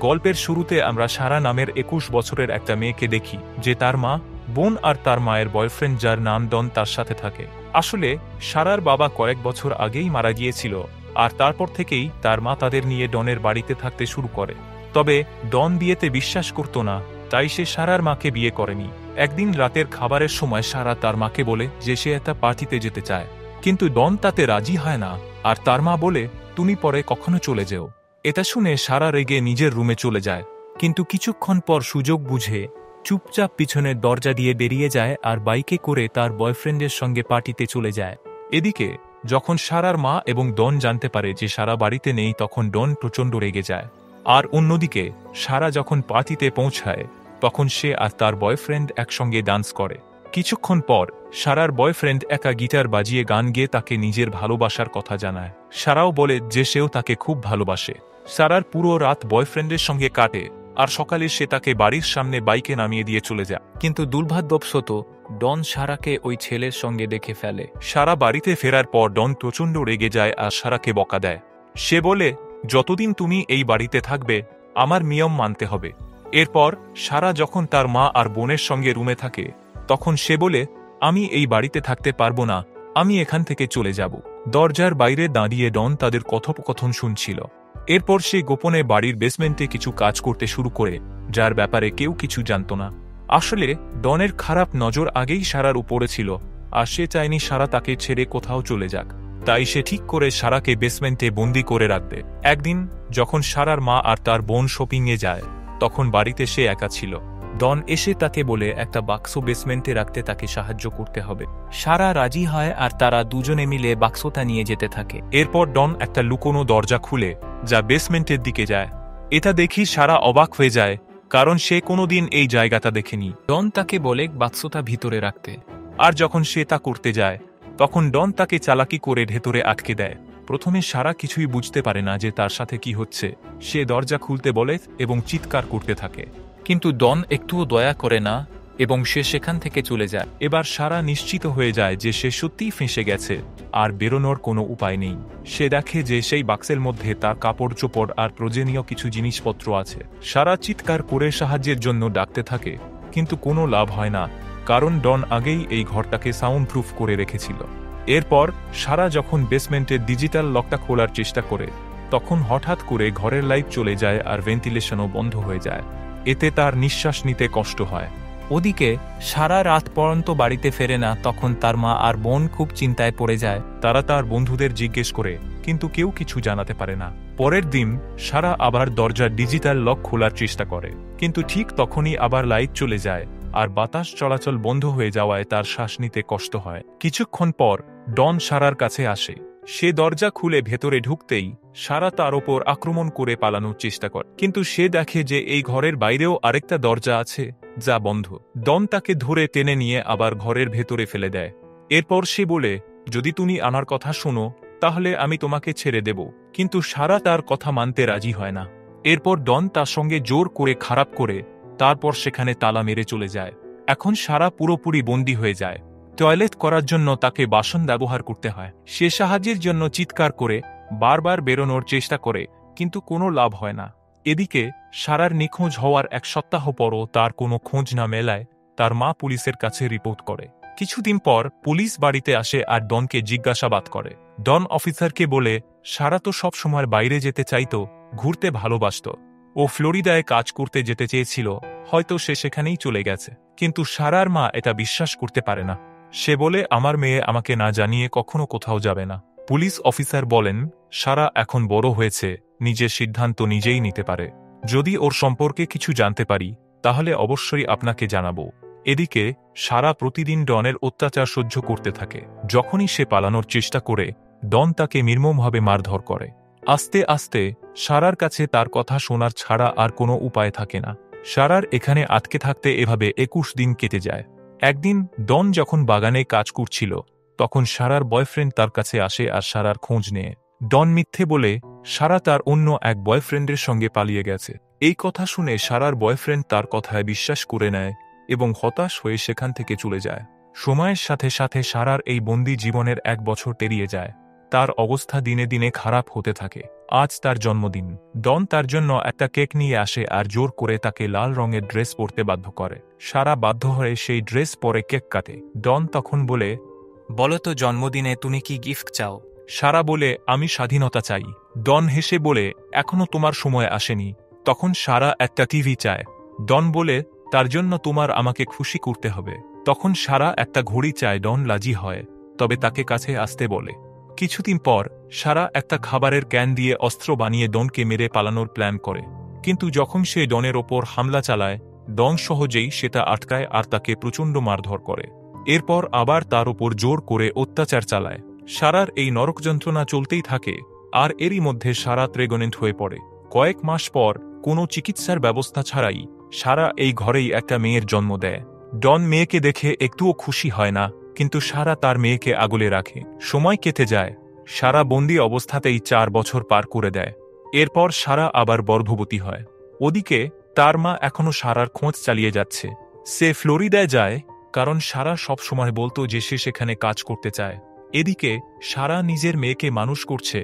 গল্পের শুরুতে আমরা সারা নামের ২১ বছরের একটা মেয়েকে দেখি, যে তার মা, বোন আর তার মায়ের বয়ফ্রেন্ড যার নাম ডন তার সাথে থাকে। আসলে সারার বাবা কয়েক বছর আগেই মারা গিয়েছিল, আর তারপর থেকেই তার মা তাদের নিয়ে ডনের বাড়িতে থাকতে শুরু করে। তবে ডন বিয়েতে বিশ্বাস করত না, তাই সে সারার মাকে বিয়ে করেনি। একদিন রাতের খাবারের সময় সারা তার মাকে বলে যে সে একটা পার্টিতে যেতে চায়, কিন্তু ডন তাতে রাজি হয় না, আর তার মা বলে তুমি পরে কখনো চলে যেও। এটা শুনে সারা রেগে নিজের রুমে চলে যায়, কিন্তু কিছুক্ষণ পর সুযোগ বুঝে চুপচাপ পিছনের দরজা দিয়ে বেরিয়ে যায় আর বাইকে করে তার বয়ফ্রেন্ডের সঙ্গে পার্টিতে চলে যায়। এদিকে যখন সারার মা এবং ডন জানতে পারে যে সারা বাড়িতে নেই, তখন ডন প্রচণ্ড রেগে যায়। আর অন্যদিকে সারা যখন পার্টিতে পৌঁছায়, তখন সে আর তার বয়ফ্রেন্ড একসঙ্গে ডান্স করে। কিছুক্ষণ পর সারার বয়ফ্রেন্ড একা গিটার বাজিয়ে গান গেয়ে তাকে নিজের ভালোবাসার কথা জানায়। সারাও বলে যে সেও তাকে খুব ভালোবাসে। সারার পুরো রাত বয়ফ্রেন্ডের সঙ্গে কাটে, আর সকালে সে তাকে বাড়ির সামনে বাইকে নামিয়ে দিয়ে চলে যায়। কিন্তু দুর্ভাগ্যবশত ডন সারাকে ওই ছেলের সঙ্গে দেখে ফেলে। সারা বাড়িতে ফেরার পর ডন প্রচণ্ড রেগে যায় আর সারাকে বকা দেয়। সে বলে, যতদিন তুমি এই বাড়িতে থাকবে আমার নিয়ম মানতে হবে। এরপর সারা যখন তার মা আর বোনের সঙ্গে রুমে থাকে, তখন সে বলে, আমি এই বাড়িতে থাকতে পারবো না, আমি এখান থেকে চলে যাব। দরজার বাইরে দাঁড়িয়ে ডন তাদের কথোপকথন শুনছিল। এরপর সে গোপনে বাড়ির বেসমেন্টে কিছু কাজ করতে শুরু করে, যার ব্যাপারে কেউ কিছু জানত না। আসলে ডনের খারাপ নজর আগেই সারার উপরে ছিল, আর সে চায়নি সারা তাকে ছেড়ে কোথাও চলে যাক। তাই সে ঠিক করে সারাকে বেসমেন্টে বন্দি করে রাখবে। একদিন যখন সারার মা আর তার বোন শপিংয়ে যায়, তখন বাড়িতে সে একা ছিল। ডন এসে তাকে বলে একটা বাক্স বেসমেন্টে রাখতে তাকে সাহায্য করতে হবে। সারা রাজি হয় আর তারা দুজনে মিলে বাক্সটা নিয়ে যেতে থাকে। এরপর ডন একটা লুকোনো দরজা খুলে যা বেসমেন্টের দিকে যায়। এটা দেখি সারা অবাক হয়ে যায়, কারণ সে কোনোদিন এই জায়গাটা দেখেনি। ডন তাকে বলে বাক্সটা ভিতরে রাখতে, আর যখন সে তা করতে যায়, তখন ডন তাকে চালাকি করে ভেতরে আটকে দেয়। প্রথমে সারা কিছুই বুঝতে পারে না যে তার সাথে কি হচ্ছে। সে দরজা খুলতে বলে এবং চিৎকার করতে থাকে, কিন্তু ডন একটুও দয়া করে না এবং সে সেখান থেকে চলে যায়। এবার সারা নিশ্চিত হয়ে যায় যে সে সত্যিই ফেঁসে গেছে আর বেরোনোর কোনো উপায় নেই। সে দেখে যে সেই বাক্সের মধ্যে তার কাপড় চোপড় আর প্রয়োজনীয় কিছু জিনিসপত্র আছে। সারা চিৎকার করে সাহায্যের জন্য ডাকতে থাকে, কিন্তু কোনো লাভ হয় না, কারণ ডন আগেই এই ঘরটাকে সাউন্ড প্রুফ করে রেখেছিল। এরপর সারা যখন বেসমেন্টের ডিজিটাল লকটা খোলার চেষ্টা করে, তখন হঠাৎ করে ঘরের লাইট চলে যায় আর ভেন্টিলেশনও বন্ধ হয়ে যায়। এতে তার নিঃশ্বাস নিতে কষ্ট হয়। ওদিকে সারা রাত পর্যন্ত বাড়িতে ফেরে না, তখন তার মা আর বোন খুব চিন্তায় পড়ে যায়। তারা তার বন্ধুদের জিজ্ঞেস করে, কিন্তু কেউ কিছু জানাতে পারে না। পরের দিন সারা আবার দরজার ডিজিটাল লক খোলার চেষ্টা করে, কিন্তু ঠিক তখনই আবার লাইট চলে যায় আর বাতাস চলাচল বন্ধ হয়ে যাওয়ায় তার শ্বাস নিতে কষ্ট হয়। কিছুক্ষণ পর ডন সারার কাছে আসে। সে দরজা খুলে ভেতরে ঢুকতেই সারা তার ওপর আক্রমণ করে পালানোর চেষ্টা করে, কিন্তু সে দেখে যে এই ঘরের বাইরেও আরেকটা দরজা আছে যা বন্ধ। ডন তাকে ধরে টেনে নিয়ে আবার ঘরের ভেতরে ফেলে দেয়। এরপর সে বলে, যদি তুমি আমার কথা শোনো তাহলে আমি তোমাকে ছেড়ে দেব, কিন্তু সারা তার কথা মানতে রাজি হয় না। এরপর ডন তার সঙ্গে জোর করে খারাপ করে তারপর সেখানে তালা মেরে চলে যায়। এখন সারা পুরোপুরি বন্দী হয়ে যায়। টয়লেট করার জন্য তাকে বাসন ব্যবহার করতে হয়। সে সাহায্যের জন্য চিৎকার করে বারবার বেরোনোর চেষ্টা করে, কিন্তু কোনো লাভ হয় না। এদিকে সারার নিখোঁজ হওয়ার এক সপ্তাহ পরও তার কোনো খোঁজ না মেলায় তার মা পুলিশের কাছে রিপোর্ট করে। কিছুদিন পর পুলিশ বাড়িতে আসে আর ডনকে জিজ্ঞাসাবাদ করে। ডন অফিসারকে বলে, সারা তো সব সময় বাইরে যেতে চাইতো, ঘুরতে ভালোবাসত, ও ফ্লোরিডায় কাজ করতে যেতে চেয়েছিল, হয়তো সে সেখানেই চলে গেছে। কিন্তু সারার মা এটা বিশ্বাস করতে পারে না। সে বলে, আমার মেয়ে আমাকে না জানিয়ে কখনো কোথাও যাবে না। পুলিশ অফিসার বলেন, সারা এখন বড় হয়েছে, নিজের সিদ্ধান্ত নিজেই নিতে পারে। যদি ওর সম্পর্কে কিছু জানতে পারি তাহলে অবশ্যই আপনাকে জানাবো। এদিকে সারা প্রতিদিন ডনের অত্যাচার সহ্য করতে থাকে। যখনই সে পালানোর চেষ্টা করে, ডন তাকে নির্মমভাবে মারধর করে। আস্তে আস্তে সারার কাছে তার কথা শোনার ছাড়া আর কোনো উপায় থাকে না। সারার এখানে আটকে থাকতে এভাবে 21 দিন কেটে যায়। একদিন ডন যখন বাগানে কাজ করছিল, তখন সারার বয়ফ্রেন্ড তার কাছে আসে আর সারার খোঁজ নেয়। ডন মিথ্যে বলে সারা তার অন্য এক বয়ফ্রেন্ডের সঙ্গে পালিয়ে গেছে। এই কথা শুনে সারার বয়ফ্রেন্ড তার কথায় বিশ্বাস করে নেয় এবং হতাশ হয়ে সেখান থেকে চলে যায়। সময়ের সাথে সাথে সারার এই বন্দি জীবনের 1 বছর পেরিয়ে যায়। তার অবস্থা দিনে দিনে খারাপ হতে থাকে। আজ তার জন্মদিন। ডন তার জন্য একটা কেক নিয়ে আসে আর জোর করে তাকে লাল রঙের ড্রেস পরতে বাধ্য করে। সারা বাধ্য হয়ে সেই ড্রেস পরে কেক কাটে। ডন তখন বলে, বলো তো জন্মদিনে তুমি কি গিফট চাও? সারা বলে, আমি স্বাধীনতা চাই। ডন হেসে বলে, এখনো তোমার সময় আসেনি। তখন সারা একটা টিভি চায়। ডন বলে, তার জন্য তোমার আমাকে খুশি করতে হবে। তখন সারা একটা ঘড়ি চায়। ডন রাজি হয়, তবে তাকে কাছে আসতে বলে। কিছুদিন পর সারা একটা খাবারের ক্যান দিয়ে অস্ত্র বানিয়ে ডনকে মেরে পালানোর প্ল্যান করে। কিন্তু যখন সে ডনের ওপর হামলা চালায়, ডন সহজেই সেটা আটকায় আর তাকে প্রচণ্ড মারধর করে। এরপর আবার তার ওপর জোর করে অত্যাচার চালায়। সারার এই নরক যন্ত্রণা চলতেই থাকে, আর এরই মধ্যে সারা প্রেগনেন্ট হয়ে পড়ে। কয়েক মাস পর কোনো চিকিৎসার ব্যবস্থা ছাড়াই সারা এই ঘরেই একটা মেয়ের জন্ম দেয়। ডন মেয়েকে দেখে একটুও খুশি হয় না, কিন্তু সারা তার মেয়েকে আগলে রাখে। সময় কেটে যায়। সারা বন্দি অবস্থাতেই 4 বছর পার করে দেয়। এরপর সারা আবার গর্ভবতী হয়। ওদিকে তার মা এখনও সারার খোঁজ চালিয়ে যাচ্ছে। সে ফ্লোরিডায় যায়, কারণ সারা সবসময় বলতো যে সে সেখানে কাজ করতে চায়। এদিকে সারা নিজের মেয়েকে মানুষ করছে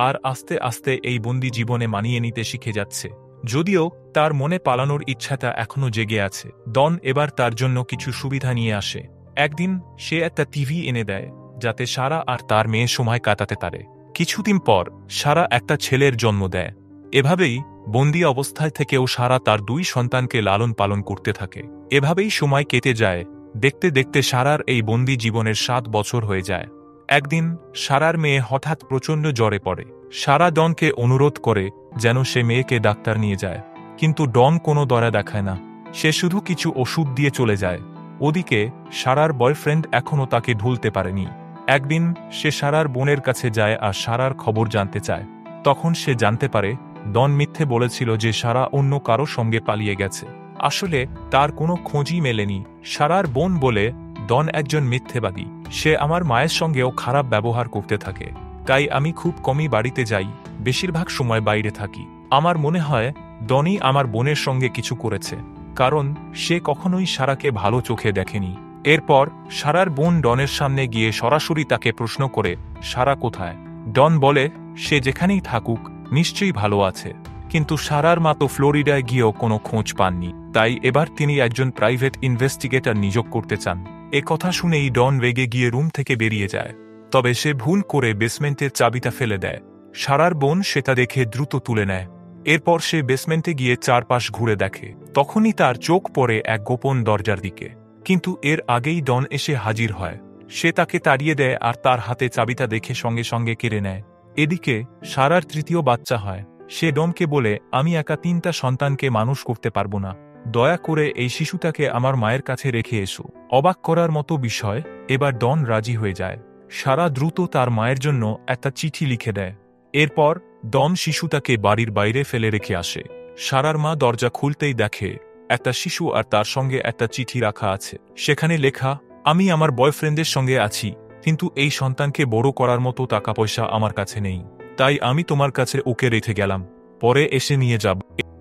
আর আস্তে আস্তে এই বন্দি জীবনে মানিয়ে নিতে শিখে যাচ্ছে। যদিও তার মনে পালানোর ইচ্ছাটা এখনও জেগে আছে। ডন এবার তার জন্য কিছু সুবিধা নিয়ে আসে। একদিন সে একটা টিভি এনে দেয়, যাতে সারা আর তার মেয়ে সময় কাটাতে পারে। কিছুদিন পর সারা একটা ছেলের জন্ম দেয়। এভাবেই বন্দি অবস্থায় থেকেও সারা তার 2 সন্তানকে লালন পালন করতে থাকে। এভাবেই সময় কেটে যায়। দেখতে দেখতে সারার এই বন্দি জীবনের 7 বছর হয়ে যায়। একদিন সারার মেয়ে হঠাৎ প্রচণ্ড জ্বরে পড়ে। সারা ডনকে অনুরোধ করে যেন সে মেয়েকে ডাক্তার নিয়ে যায়, কিন্তু ডন কোনো দয়া দেখায় না। সে শুধু কিছু ওষুধ দিয়ে চলে যায়। ওদিকে সারার বয়ফ্রেন্ড এখনও তাকে ভুলতে পারেনি। একদিন সে সারার বোনের কাছে যায় আর সারার খবর জানতে চায়। তখন সে জানতে পারে ডন মিথ্যে বলেছিল যে সারা অন্য কারো সঙ্গে পালিয়ে গেছে। আসলে তার কোনো খোঁজই মেলেনি। সারার বোন বলে, ডন একজন মিথ্যেবাদী। সে আমার মায়ের সঙ্গেও খারাপ ব্যবহার করতে থাকে, তাই আমি খুব কমই বাড়িতে যাই, বেশিরভাগ সময় বাইরে থাকি। আমার মনে হয় ডনই আমার বোনের সঙ্গে কিছু করেছে, কারণ সে কখনোই সারাকে ভালো চোখে দেখেনি। এরপর সারার বোন ডনের সামনে গিয়ে সরাসরি তাকে প্রশ্ন করে, সারা কোথায়? ডন বলে, সে যেখানেই থাকুক নিশ্চয়ই ভালো আছে। কিন্তু সারার মা তো ফ্লোরিডায় গিয়েও কোনো খোঁজ পাননি, তাই এবার তিনি একজন প্রাইভেট ইনভেস্টিগেটর নিয়োগ করতে চান। এ কথা শুনেই ডন রেগে গিয়ে রুম থেকে বেরিয়ে যায়। তবে সে ভুল করে বেসমেন্টের চাবিটা ফেলে দেয়। সারার বোন সেটা দেখে দ্রুত তুলে নেয়। এরপর সে বেসমেন্টে গিয়ে চারপাশ ঘুরে দেখে। তখনই তার চোখ পড়ে এক গোপন দরজার দিকে। কিন্তু এর আগেই ডন এসে হাজির হয়। সে তাকে তাড়িয়ে দেয় আর তার হাতে চাবিটা দেখে সঙ্গে সঙ্গে কেড়ে নেয়। এদিকে সারার 3য় বাচ্চা হয়। সে ডনকে বলে, আমি একা 3টা সন্তানকে মানুষ করতে পারবো না, দয়া করে এই শিশুটাকে আমার মায়ের কাছে রেখে এসো। অবাক করার মতো বিষয়, এবার ডন রাজি হয়ে যায়। সারা দ্রুত তার মায়ের জন্য একটা চিঠি লিখে দেয়। এরপর ডন শিশুটাকে বাড়ির বাইরে ফেলে রেখে আসে। সারার মা দরজা খুলতেই দেখে একটা শিশু আর তার সঙ্গে একটা চিঠি রাখা আছে। সেখানে লেখা, আমি আমার বয়ফ্রেন্ডের সঙ্গে আছি, কিন্তু এই সন্তানকে বড় করার মতো টাকা পয়সা আমার কাছে নেই, তাই আমি তোমার কাছে ওকে রেখে গেলাম, পরে এসে নিয়ে যাব।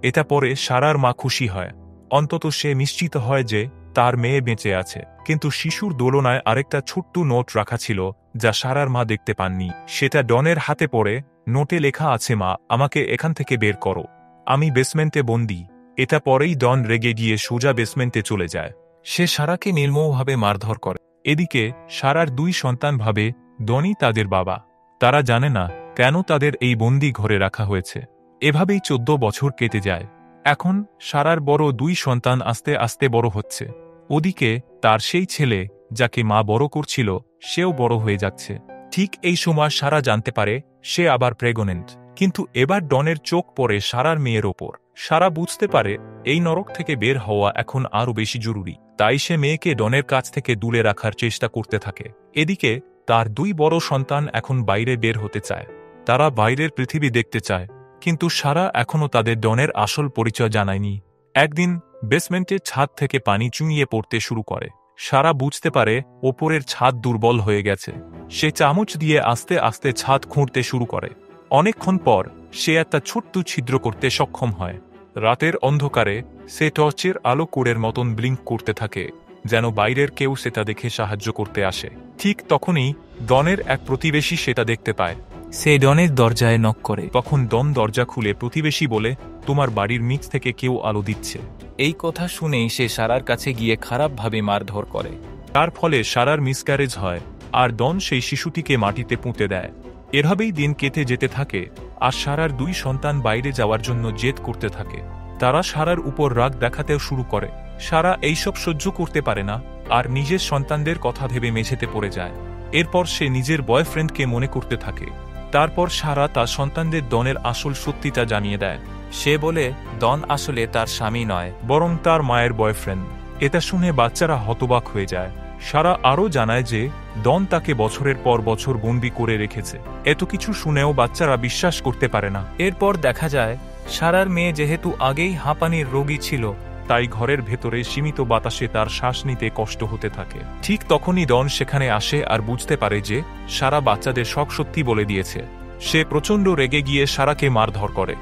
এটা পরে সারার মা খুশি হয়। অন্তত সে নিশ্চিত হয় যে তার মেয়ে বেঁচে আছে। কিন্তু শিশুর দোলনায় আরেকটা ছোট্ট নোট রাখা ছিল, যা সারার মা দেখতে পাননি। সেটা ডনের হাতে পড়ে। নোটে লেখা আছে, মা, আমাকে এখান থেকে বের করো, আমি বেসমেন্টে বন্দি। এটা পরেই ডন রেগে গিয়ে সোজা বেসমেন্টে চলে যায়। সে সারাকে নির্মমভাবে মারধর করে। এদিকে সারার 2 সন্তান ভাবে ডনই তাদের বাবা। তারা জানে না কেন তাদের এই বন্দি ঘরে রাখা হয়েছে। এভাবেই 14 বছর কেটে যায়। এখন সারার বড় 2 সন্তান আস্তে আস্তে বড় হচ্ছে। ওদিকে তার সেই ছেলে যাকে মা বড় করছিল, সেও বড় হয়ে যাচ্ছে। ঠিক এই সময় সারা জানতে পারে সে আবার প্রেগনেন্ট। কিন্তু এবার ডনের চোখ পড়ে সারার মেয়ের ওপর। সারা বুঝতে পারে এই নরক থেকে বের হওয়া এখন আরও বেশি জরুরি, তাই সে মেয়েকে ডনের কাছ থেকে দূরে রাখার চেষ্টা করতে থাকে। এদিকে তার 2 বড় সন্তান এখন বাইরে বের হতে চায়। তারা বাইরের পৃথিবী দেখতে চায়, কিন্তু সারা এখনও তাদের ডনের আসল পরিচয় জানায়নি। একদিন বেসমেন্টের ছাদ থেকে পানি চুইয়ে পড়তে শুরু করে। সারা বুঝতে পারে ওপরের ছাদ দুর্বল হয়ে গেছে। সে চামচ দিয়ে আস্তে আস্তে ছাদ খুঁড়তে শুরু করে। অনেকক্ষণ পর সে একটা ছোট্ট ছিদ্র করতে সক্ষম হয়। রাতের অন্ধকারে সে টর্চের আলো কোড়ের মতন ব্লিঙ্ক করতে থাকে। যেন বাইরের কেউ সেটা দেখে সাহায্য করতে আসে। ঠিক তখনই ডনের এক প্রতিবেশী সেটা দেখতে পায়। সে ডনের দরজায় নক করে। তখন ডন দরজা খুলে প্রতিবেশী বলে, তোমার বাড়ির নিচ থেকে কেউ আলো দিচ্ছে। এই কথা শুনেই সে সারার কাছে গিয়ে খারাপভাবে মারধর করে। তার ফলে সারার মিসক্যারেজ হয় আর ডন সেই শিশুটিকে মাটিতে পুঁতে দেয়। এভাবেই দিন কেটে যেতে থাকে আর সারার 2 সন্তান বাইরে যাওয়ার জন্য জেদ করতে থাকে। তারা সারার উপর রাগ দেখাতেও শুরু করে। সারা এইসব সহ্য করতে পারে না আর নিজের সন্তানদের কথা ভেবে মেঝেতে পড়ে যায়। এরপর সে নিজের বয়ফ্রেন্ডকে মনে করতে থাকে। তারপর সারা তার সন্তানদের ডনের আসল সত্যিটা জানিয়ে দেয়। সে বলে ডন আসলে তার স্বামী নয়, বরং তার মায়ের বয়ফ্রেন্ড। এটা শুনে বাচ্চারা হতবাক হয়ে যায়। সারা আরও জানায় যে ডন তাকে বছরের পর বছর বন্দি করে রেখেছে। এত কিছু শুনেও বাচ্চারা বিশ্বাস করতে পারে না। এরপর দেখা যায় সারার মেয়ে যেহেতু আগেই হাঁপানির রোগী ছিল, তাই ঘরের ভেতরে সীমিত বাতাসে তার শ্বাস নিতে কষ্ট হতে থাকে। ঠিক তখনই ডন সেখানে আসে আর বুঝতে পারে যে সারা বাচ্চাদের সব সত্যি বলে দিয়েছে। সে প্রচণ্ড রেগে গিয়ে সারাকে মারধর করে।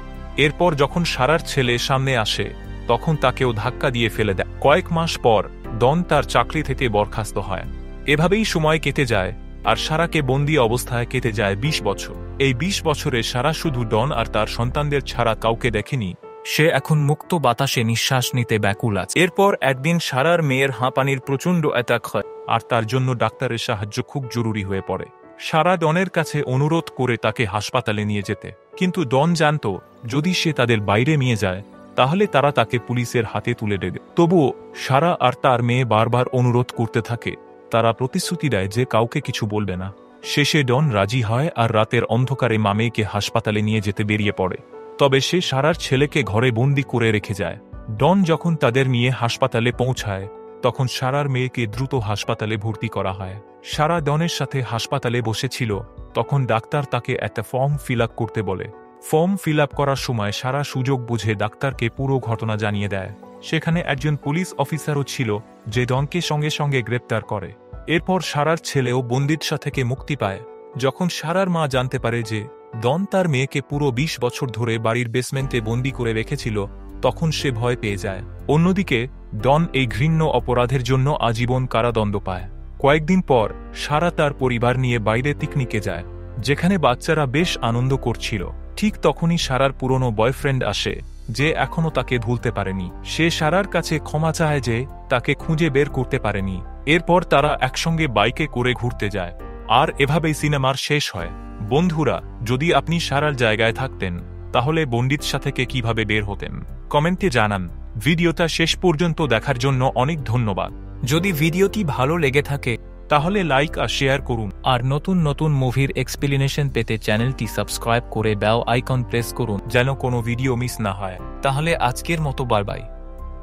এরপর যখন সারার ছেলে সামনে আসে তখন তাকেও ধাক্কা দিয়ে ফেলে দেয়। কয়েক মাস পর ডন তার চাকরি থেকে বরখাস্ত হয়। এভাবেই সময় কেটে যায় আর সারাকে বন্দি অবস্থায় কেটে যায় 20 বছর। এই 20 বছরে সারা শুধু ডন আর তার সন্তানদের ছাড়া কাউকে দেখেনি। সে এখন মুক্ত বাতাসে নিঃশ্বাস নিতে ব্যাকুল আছে। এরপর একদিন সারার মেয়ের হাঁপানির প্রচণ্ড অ্যাটাক হয় আর তার জন্য ডাক্তারের সাহায্য খুব জরুরি হয়ে পড়ে। সারা ডনের কাছে অনুরোধ করে তাকে হাসপাতালে নিয়ে যেতে, কিন্তু ডন জানত যদি সে তাদের বাইরে নিয়ে যায় তাহলে তারা তাকে পুলিশের হাতে তুলে দেবে। তবুও সারা আর তার মেয়ে বারবার অনুরোধ করতে থাকে। তারা প্রতিশ্রুতি দেয় যে কাউকে কিছু বলবে না। শেষে ডন রাজি হয় আর রাতের অন্ধকারে মেয়েকে হাসপাতালে নিয়ে যেতে বেরিয়ে পড়ে। তবে সে সারার ছেলেকে ঘরে বন্দি করে রেখে যায়। ডন যখন তাদের নিয়ে হাসপাতালে পৌঁছায় তখন সারার মেয়েকে দ্রুত হাসপাতালে ভর্তি করা হয়। সারা ডনের সাথে হাসপাতালে বসেছিল, তখন ডাক্তার তাকে একটা ফর্ম ফিল আপ করতে বলে। ফর্ম ফিল আপ করার সময় সারা সুযোগ বুঝে ডাক্তারকে পুরো ঘটনা জানিয়ে দেয়। সেখানে একজন পুলিশ অফিসারও ছিল যে ডনকে সঙ্গে সঙ্গে গ্রেপ্তার করে। এরপর সারার ছেলেও বন্দিদশা থেকে মুক্তি পায়। যখন সারার মা জানতে পারে যে ডন তার মেয়েকে পুরো 20 বছর ধরে বাড়ির বেসমেন্টে বন্দি করে রেখেছিল তখন সে ভয় পেয়ে যায়। অন্যদিকে ডন এই ঘৃণ্য অপরাধের জন্য আজীবন কারাদণ্ড পায়। কয়েকদিন পর সারা তার পরিবার নিয়ে বাইরে পিকনিকে যায়, যেখানে বাচ্চারা বেশ আনন্দ করছিল। ঠিক তখনই সারার পুরনো বয়ফ্রেন্ড আসে, যে এখনও তাকে ভুলতে পারেনি। সে সারার কাছে ক্ষমা চায় যে তাকে খুঁজে বের করতে পারেনি। এরপর তারা একসঙ্গে বাইকে করে ঘুরতে যায় আর এভাবেই সিনেমার শেষ হয়। বন্ধুরা, যদি আপনি সারার জায়গায় থাকতেন তাহলে বন্দিদশা থেকে কিভাবে বের হতেন? কমেন্টে জানান। ভিডিওটা শেষ পর্যন্ত দেখার জন্য অনেক ধন্যবাদ। যদি ভিডিওটি ভালো লেগে থাকে তাহলে লাইক আর শেয়ার করুন। আর নতুন নতুন মুভির এক্সপ্লেনেশন পেতে চ্যানেলটি সাবস্ক্রাইব করে বেল আইকন প্রেস করুন যেন কোনো ভিডিও মিস না হয়। তাহলে আজকের মতো বাই বাই।